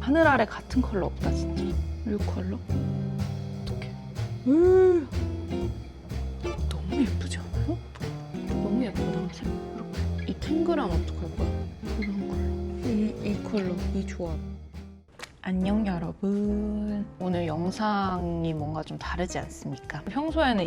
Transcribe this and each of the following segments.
하늘 아래 같은 컬러 없다 진짜. 이 컬러? 어떡해. 너무 예쁘지 않아요? 너무 예쁘다. 이렇게. 이 탱글함 어떡할 거야? 이런 컬러. 이 컬러, 이 조합. 안녕 여러분. 오늘 영상이 뭔가 좀 다르지 않습니까? 평소에는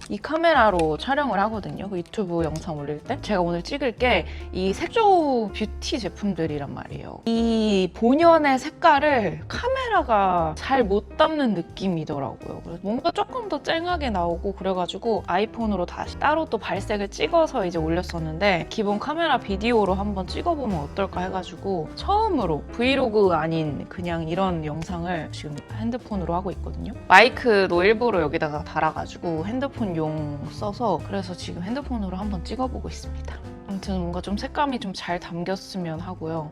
이 카메라로 촬영을 하거든요. 그 유튜브 영상 올릴 때. 제가 오늘 찍을 게 이 색조 뷰티 제품들이란 말이에요. 이 본연의 색깔을 카메라가 잘 못 담는 느낌이더라고요. 그래서 뭔가 조금 더 쨍하게 나오고 그래가지고 아이폰으로 다시 따로 또 발색을 찍어서 이제 올렸었는데 기본 카메라 비디오로 한번 찍어보면 어떨까 해가지고 처음으로 브이로그 아닌 그냥 이런 영상을 지금 핸드폰으로 하고 있거든요. 마이크도 일부러 여기다가 달아가지고 핸드폰용 써서 그래서 지금 핸드폰으로 한번 찍어보고 있습니다. 아무튼 뭔가 좀 색감이 좀 잘 담겼으면 하고요.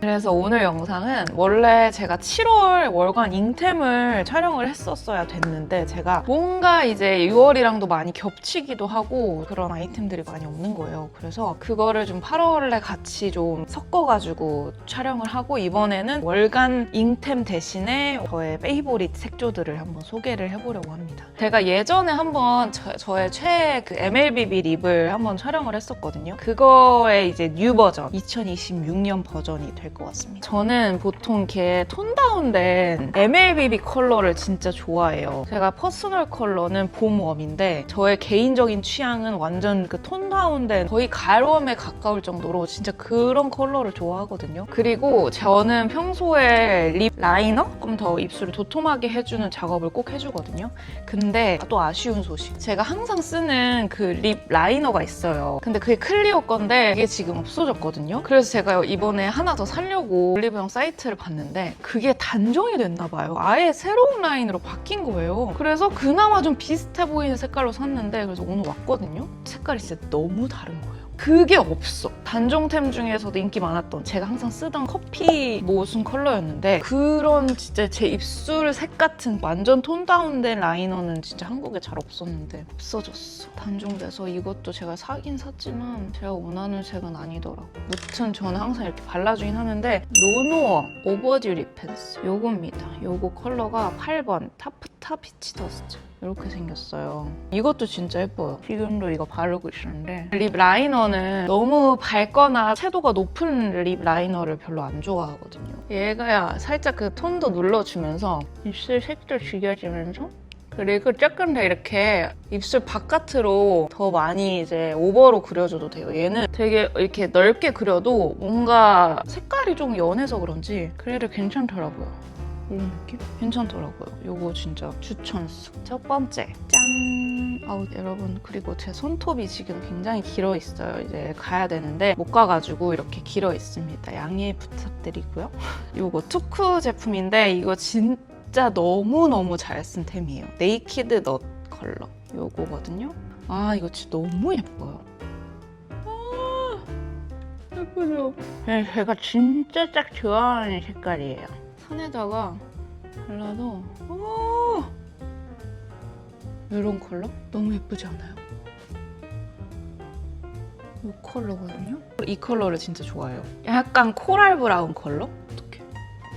그래서 오늘 영상은 원래 제가 7월 월간 잉템을 촬영을 했었어야 됐는데 제가 뭔가 이제 6월이랑도 많이 겹치기도 하고 그런 아이템들이 많이 없는 거예요. 그래서 그거를 좀 8월에 같이 좀 섞어가지고 촬영을 하고 이번에는 월간 잉템 대신에 저의 페이보릿 색조들을 한번 소개를 해보려고 합니다. 제가 예전에 한번 저의 최애 그 MLBB 립을 한번 촬영을 했었거든요. 그거의 이제 뉴 버전, 2026년 버전이 될 것 같습니다. 저는 보통 이렇게 톤 다운된 MLBB 컬러를 진짜 좋아해요. 제가 퍼스널 컬러는 봄웜인데 저의 개인적인 취향은 완전 그 톤 다운된 거의 가을웜에 가까울 정도로 진짜 그런 컬러를 좋아하거든요. 그리고 저는 평소에 립 라이너? 조금 더 입술을 도톰하게 해주는 작업을 꼭 해주거든요. 근데 또 아쉬운 소식. 제가 항상 쓰는 그 립 라이너가 있어요. 근데 그게 클리오 건데 이게 지금 없어졌거든요. 그래서 제가 이번에 하나 더 살려고 올리브영 사이트를 봤는데 그게 단종이 됐나 봐요. 아예 새로운 라인으로 바뀐 거예요. 그래서 그나마 좀 비슷해 보이는 색깔로 샀는데 그래서 오늘 왔거든요. 색깔이 진짜 너무 다른 거예요. 그게 없어. 단종템 중에서도 인기 많았던 제가 항상 쓰던 커피 무슨 컬러였는데 그런 진짜 제 입술 색 같은 완전 톤 다운된 라이너는 진짜 한국에 잘 없었는데 없어졌어. 단종돼서 이것도 제가 사긴 샀지만 제가 원하는 색은 아니더라고. 무튼 저는 항상 이렇게 발라주긴 하는데 노노어 오버듀 립 펜슬 요겁니다. 요거 컬러가 8번 타프타 피치 더스트 이렇게 생겼어요. 이것도 진짜 예뻐요. 지금도 이거 바르고 있었는데 립 라이너는 너무 밝거나 채도가 높은 립 라이너를 별로 안 좋아하거든요. 얘가 살짝 그 톤도 눌러주면서 입술 색도 죽여주면서 그리고 조금 더 이렇게 입술 바깥으로 더 많이 이제 오버로 그려줘도 돼요. 얘는 되게 이렇게 넓게 그려도 뭔가 색깔이 좀 연해서 그런지 그래도 괜찮더라고요. 이런 느낌? 괜찮더라고요. 요거 진짜 추천스. 첫 번째, 짠! 아우 여러분 그리고 제 손톱이 지금 굉장히 길어 있어요. 이제 가야 되는데 못 가가지고 이렇게 길어 있습니다. 양해 부탁드리고요. 요거 투쿠 제품인데 이거 진짜 너무너무 잘 쓴 템이에요. 네이키드 넛 컬러 요거거든요. 아 이거 진짜 너무 예뻐요. 아 예쁘죠? 제가 진짜 딱 좋아하는 색깔이에요. 산에다가 발라도 이런 컬러? 너무 예쁘지 않아요? 이 컬러거든요? 이 컬러를 진짜 좋아해요. 약간 코랄 브라운 컬러? 어떡해.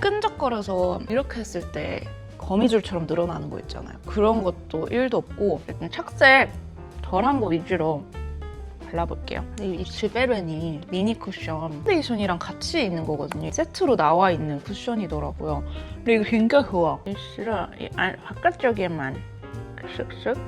끈적거려서 이렇게 했을 때 거미줄처럼 늘어나는 거 있잖아요. 그런 것도 1도 없고 약간 착색 덜한 거 위주로 발라볼게요. 이 지베르니 미니 쿠션 파운데이션이랑 같이 있는 거거든요. 세트로 나와 있는 쿠션이더라고요. 근데 이거 굉장히 좋아. 입술을 바깥쪽에만 쓱쓱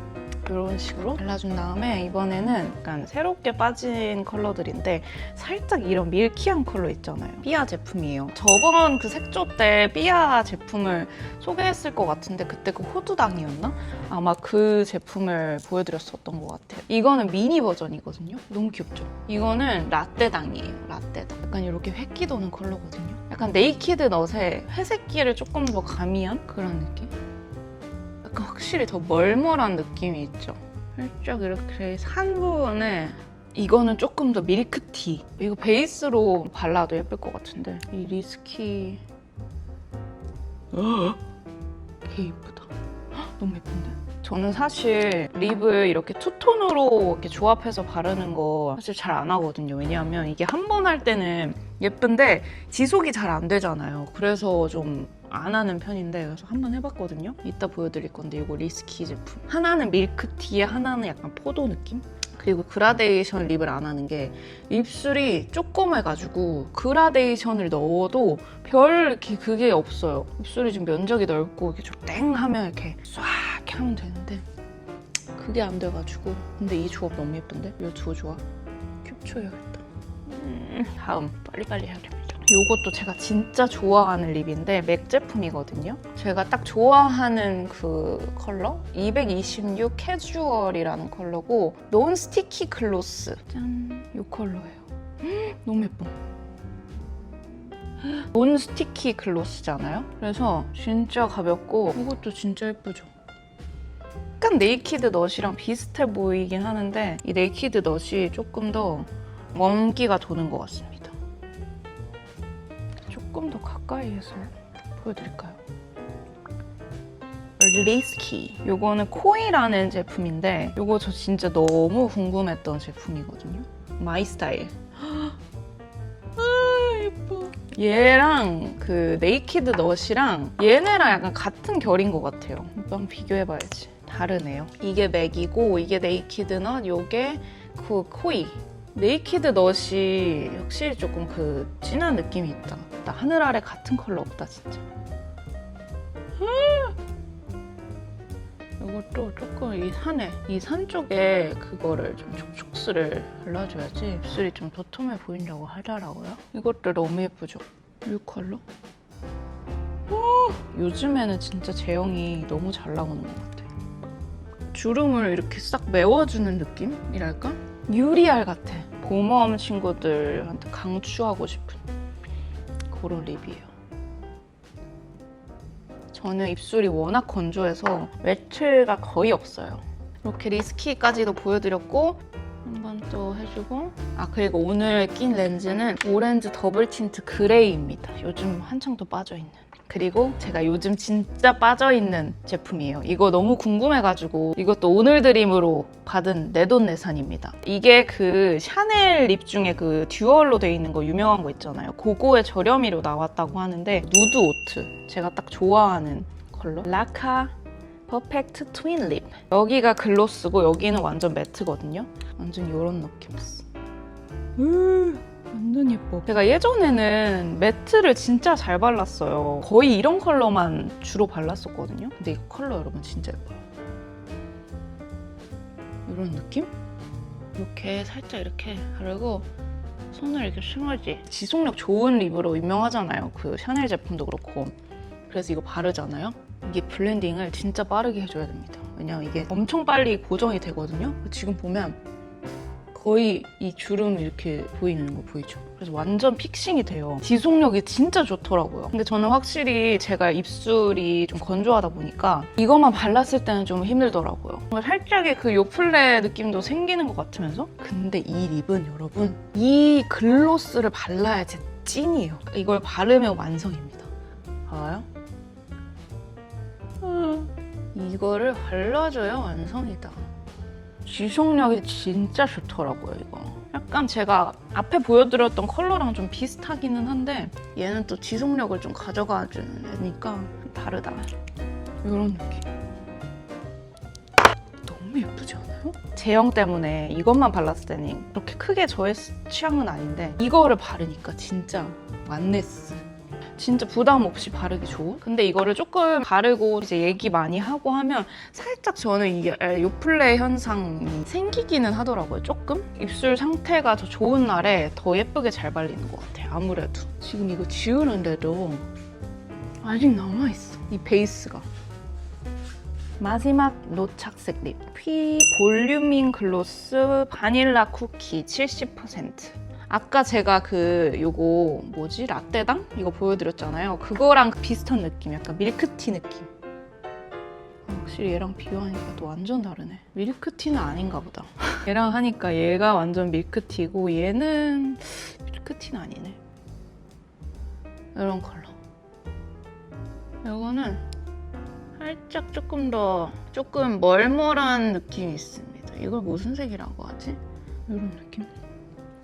이런 식으로 발라준 다음에 이번에는 약간 새롭게 빠진 컬러들인데 살짝 이런 밀키한 컬러 있잖아요. 삐아 제품이에요. 저번 그 색조 때 삐아 제품을 소개했을 것 같은데 그때 그 호두당이었나? 아마 그 제품을 보여드렸었던 것 같아요. 이거는 미니 버전이거든요. 너무 귀엽죠? 이거는 라떼당이에요. 라떼당. 약간 이렇게 획기 도는 컬러거든요. 약간 네이키드 넛의 회색기를 조금 더 가미한 그런 느낌? 확실히 더 멀멀한 느낌이 있죠. 살짝 이렇게 산 부분에 이거는 조금 더 밀크티. 이거 베이스로 발라도 예쁠 것 같은데 이 리스키 개 이쁘다. 너무 예쁜데? 저는 사실 립을 이렇게 투톤으로 이렇게 조합해서 바르는 거 사실 잘 안 하거든요. 왜냐하면 이게 한 번 할 때는 예쁜데 지속이 잘 안 되잖아요. 그래서 좀 안 하는 편인데 그래서 한번 해봤거든요. 이따 보여드릴 건데 이거 리스키 제품. 하나는 밀크티에 하나는 약간 포도 느낌? 그리고 그라데이션 립을 안 하는 게 입술이 조그매가지고 그라데이션을 넣어도 별 이렇게 그게 없어요. 입술이 좀 면적이 넓고 이렇게 좀 땡 하면 이렇게 싹 이렇게 하면 되는데 그게 안 돼가지고. 근데 이 조합 너무 예쁜데? 이 두 조합 캡처해야겠다. 다음 빨리빨리 해야 됩니다. 이것도 제가 진짜 좋아하는 립인데 맥 제품이거든요. 제가 딱 좋아하는 그 컬러 226 캐주얼이라는 컬러고 논 스티키 글로스. 짠, 이 컬러예요. 너무 예뻐. 논 스티키 글로스잖아요. 그래서 진짜 가볍고 이것도 진짜 예쁘죠. 약간 네이키드 넛이랑 비슷해 보이긴 하는데 이 네이키드 넛이 조금 더 먼기가 도는 것 같습니다. 조금 더 가까이에서 보여드릴까요? 리스키. 요거는 코이라는 제품인데 요거 저 진짜 너무 궁금했던 제품이거든요. 마이 스타일. 아 예뻐. 얘랑 그 네이키드 넛이랑 얘네랑 약간 같은 결인 것 같아요. 한번 비교해봐야지. 다르네요. 이게 맥이고 이게 네이키드 넛, 요게 그 코이. 네이키드 넛이 확실히 조금 그 진한 느낌이 있다. 나 하늘 아래 같은 컬러 없다 진짜. 이것도 조금 이 산 쪽에 그거를 좀 촉촉스를 발라줘야지 입술이 좀 도톰해 보인다고 하더라고요. 이것도 너무 예쁘죠? 이 컬러? 요즘에는 진짜 제형이 너무 잘 나오는 것 같아요. 주름을 이렇게 싹 메워주는 느낌이랄까? 유리알 같아. 봄웜 친구들한테 강추하고 싶은 그런 립이에요. 저는 입술이 워낙 건조해서 매트가 거의 없어요. 이렇게 리스키까지도 보여드렸고 한 번 또 해주고 그리고 오늘 낀 렌즈는 오렌지 더블 틴트 그레이입니다. 요즘 한창 또 빠져있는. 그리고 제가 요즘 진짜 빠져있는 제품이에요. 이거 너무 궁금해가지고 이것도 오늘 드림으로 받은 내돈내산입니다. 이게 그 샤넬 립 중에 그 듀얼로 돼 있는 거 유명한 거 있잖아요. 그거의 저렴이로 나왔다고 하는데 누드 오트. 제가 딱 좋아하는 컬러. 라카 퍼펙트 트윈 립. 여기가 글로스고 여기는 완전 매트거든요. 완전 이런 느낌이었어. 완전 예뻐. 제가 예전에는 매트를 진짜 잘 발랐어요. 거의 이런 컬러만 주로 발랐었거든요. 근데 이 컬러 여러분 진짜 예뻐요. 이런 느낌? 이렇게 살짝 이렇게 바르고 손을 이렇게 스무지. 지속력 좋은 립으로 유명하잖아요. 그 샤넬 제품도 그렇고. 그래서 이거 바르잖아요. 이게 블렌딩을 진짜 빠르게 해줘야 됩니다. 왜냐면 이게 엄청 빨리 고정이 되거든요. 지금 보면 거의 이 주름 이렇게 보이는 거 보이죠? 그래서 완전 픽싱이 돼요. 지속력이 진짜 좋더라고요. 근데 저는 확실히 제가 입술이 좀 건조하다 보니까 이것만 발랐을 때는 좀 힘들더라고요. 살짝의 그 요플레 느낌도 생기는 것 같으면서 근데 이 립은 여러분 이 글로스를 발라야지 찐이에요. 이걸 바르면 완성입니다. 봐봐요. 이거를 발라줘야 완성이다. 지속력이 진짜 좋더라고요, 이거. 약간 제가 앞에 보여드렸던 컬러랑 좀 비슷하기는 한데 얘는 또 지속력을 좀 가져가주는 애니까 다르다. 이런 느낌. 너무 예쁘지 않아요? 제형 때문에 이것만 발랐을 때는 그렇게 크게 저의 취향은 아닌데 이거를 바르니까 진짜 완네스. 진짜 부담 없이 바르기 좋은? 근데 이거를 조금 바르고 이제 얘기 많이 하고 하면 살짝 저는 이게 요플레 현상이 생기기는 하더라고요, 조금? 입술 상태가 더 좋은 날에 더 예쁘게 잘 발리는 것 같아요, 아무래도. 지금 이거 지우는데도 아직 남아있어, 이 베이스가. 마지막 노착색 립. 피 볼륨ing 글로스 바닐라 쿠키 70%. 아까 제가 요거 뭐지? 라떼당? 이거 보여드렸잖아요. 그거랑 비슷한 느낌. 약간 밀크티 느낌. 확실히 얘랑 비교하니까 또 완전 다르네. 밀크티는 아닌가 보다. 얘랑 하니까 얘가 완전 밀크티고 얘는 밀크티는 아니네. 이런 컬러. 이거는 살짝 조금 멀멀한 느낌이 있습니다. 이걸 무슨 색이라고 하지? 이런 느낌?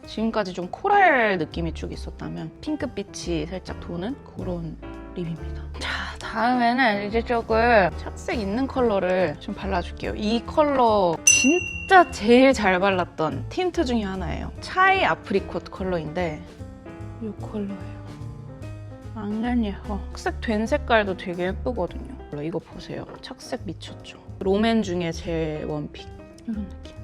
지금까지 좀 코랄 느낌이 쭉 있었다면 핑크빛이 살짝 도는 그런 립입니다. 자, 다음에는 이제 조금 착색 있는 컬러를 좀 발라줄게요. 이 컬러 진짜 제일 잘 발랐던 틴트 중에 하나예요. 차이 아프리콧 컬러인데 이 컬러예요. 완전 예뻐. 착색 된 색깔도 되게 예쁘거든요. 이거 보세요. 착색 미쳤죠? 롬앤 중에 제 원픽. 이런 느낌.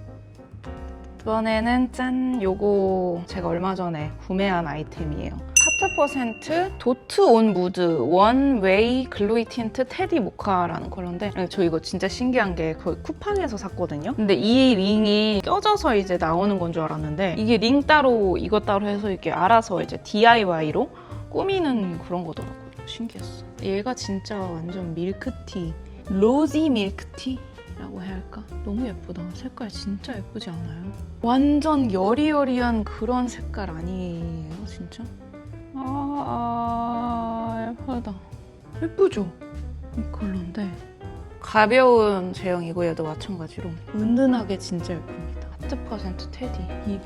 이번에는 짠! 요거 제가 얼마 전에 구매한 아이템이에요. 카트% 도트 온 무드 원웨이 글로이 틴트 테디 모카라는 컬러인데 저 이거 진짜 신기한 게 거의 쿠팡에서 샀거든요. 근데 이 링이 껴져서 이제 나오는 건 줄 알았는데 이게 링 따로 이거 따로 해서 이렇게 알아서 이제 DIY로 꾸미는 그런 거더라고요. 신기했어. 얘가 진짜 완전 밀크티, 로지 밀크티? 라고 해야 할까? 너무 예쁘다. 색깔 진짜 예쁘지 않아요? 완전 여리여리한 그런 색깔 아니에요, 진짜? 예쁘다. 예쁘죠? 이 컬러인데 가벼운 제형이고 얘도 마찬가지로 은은하게 진짜 예쁩니다. 하트% 테디. 이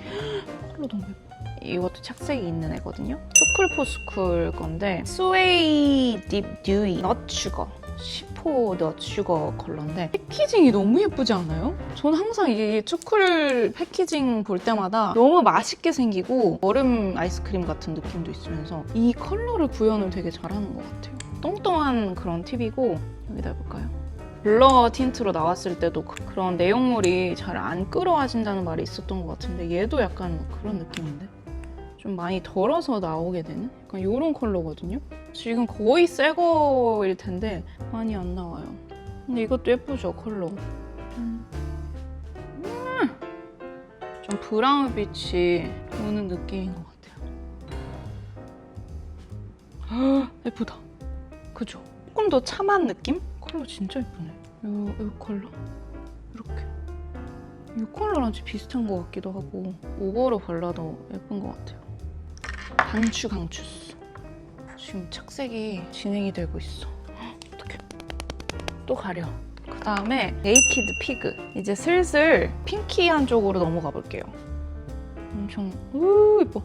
컬러 너무 예뻐. 이것도 착색이 있는 애거든요. 스쿨포스쿨 건데 스웨이 딥 듀이 넛 슈거 시포 넛 슈거 컬러인데 패키징이 너무 예쁘지 않아요? 저는 항상 이 초콜 패키징 볼 때마다 너무 맛있게 생기고 얼음 아이스크림 같은 느낌도 있으면서 이 컬러를 구현을 되게 잘하는 것 같아요. 똥똥한 그런 팁이고 여기다 해볼까요? 블러 틴트로 나왔을 때도 그런 내용물이 잘 안 끌어와진다는 말이 있었던 것 같은데 얘도 약간 그런 느낌인데? 좀 많이 덜어서 나오게 되는 약간 이런 컬러거든요. 지금 거의 새 거일 텐데 많이 안 나와요. 근데 이것도 예쁘죠, 컬러. 좀 브라운빛이 도는 느낌인 것 같아요. 예쁘다. 그죠? 조금 더 참한 느낌? 컬러 진짜 예쁘네. 이 컬러. 이렇게. 이 컬러랑 좀 비슷한 것 같기도 하고 오버로 발라도 예쁜 것 같아요. 강추스. 지금 착색이 진행이 되고 있어. 어떡해. 또 가려. 그 다음에 네이키드 피그. 이제 슬슬 핑키한 쪽으로 넘어가 볼게요. 엄청 예뻐.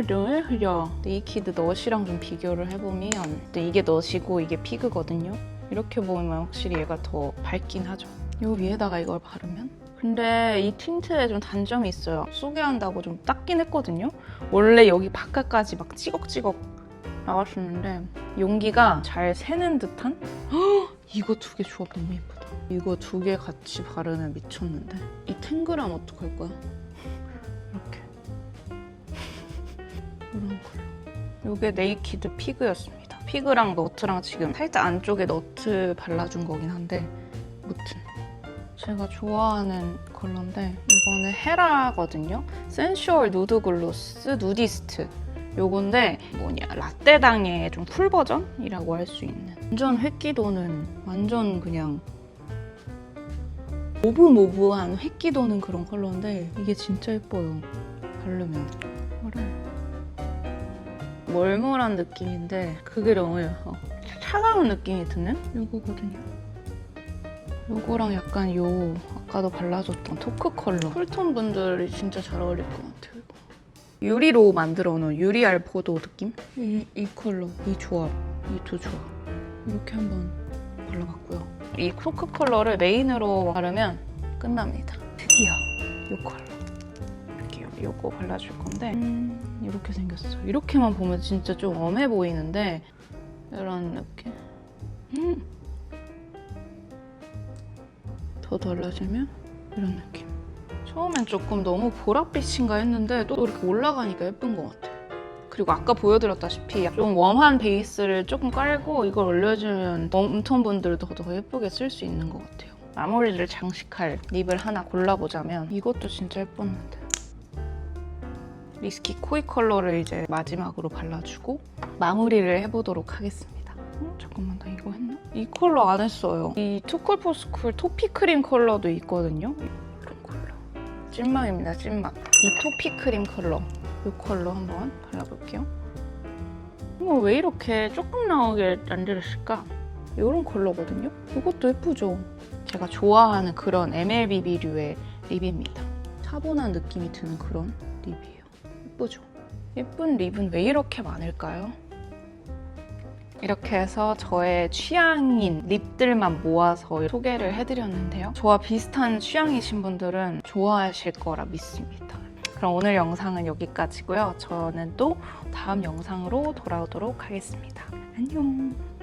너무 예쁘죠? 네이키드 넛이랑 좀 비교를 해보면 이게 넛이고 이게 피그거든요. 이렇게 보면 확실히 얘가 더 밝긴 하죠. 이 위에다가 이걸 바르면 근데 이 틴트에 좀 단점이 있어요. 소개한다고 좀 닦긴 했거든요. 원래 여기 바깥까지 막 찌걱찌걱 나왔었는데 용기가 잘 새는 듯한? 이거 두 개 조합 너무 예쁘다. 이거 두 개 같이 바르면 미쳤는데 이 탱글함 어떡할 거야? 이렇게 이런 걸로. 이게 네이키드 피그였습니다. 피그랑 너트랑 지금 살짝 안쪽에 너트 발라준 거긴 한데 무튼 제가 좋아하는 컬러인데 이거는 헤라거든요. 센슈얼 누드 글로스 누디스트. 요건데 라떼당의 좀 풀 버전이라고 할 수 있는 완전 획기도는 완전 그냥 모브모브한 획기도는 그런 컬러인데 이게 진짜 예뻐요. 바르면 멀멀한 느낌인데 그게 너무 예뻐. 차가운 느낌이 드는 요거거든요. 요거랑 약간 요 아까도 발라줬던 토크 컬러 쿨톤 분들이 진짜 잘 어울릴 것 같아요. 이거. 유리로 만들어 놓은 유리 알포도 느낌? 이 컬러, 이 조합, 이 두 조합 이렇게 한번 발라봤고요. 이 토크 컬러를 메인으로 바르면 끝납니다. 드디어 이 컬러 이렇게 요거 발라줄 건데 이렇게 생겼어요. 이렇게만 보면 진짜 좀 엄해 보이는데 이런 느낌. 더 발라주면 이런 느낌. 처음엔 조금 너무 보랏빛인가 했는데 또 이렇게 올라가니까 예쁜 것 같아요. 그리고 아까 보여드렸다시피 좀 웜한 베이스를 조금 깔고 이걸 올려주면 웜톤 분들도 더 예쁘게 쓸 수 있는 것 같아요. 마무리를 장식할 립을 하나 골라보자면 이것도 진짜 예뻤는데 리스키 코이 컬러를 이제 마지막으로 발라주고 마무리를 해보도록 하겠습니다. 잠깐만, 나 이거 했나? 이 컬러 안 했어요. 이 투쿨포스쿨 토피크림 컬러도 있거든요. 이런 컬러. 찐막입니다, 찐막. 이 토피크림 컬러. 이 컬러 한번 발라볼게요. 왜 이렇게 조금 나오게 만들었을까? 이런 컬러거든요. 이것도 예쁘죠? 제가 좋아하는 그런 MLBB류의 립입니다. 차분한 느낌이 드는 그런 립이에요. 예쁘죠? 예쁜 립은 왜 이렇게 많을까요? 이렇게 해서 저의 취향인 립들만 모아서 소개를 해드렸는데요. 저와 비슷한 취향이신 분들은 좋아하실 거라 믿습니다. 그럼 오늘 영상은 여기까지고요. 저는 또 다음 영상으로 돌아오도록 하겠습니다. 안녕!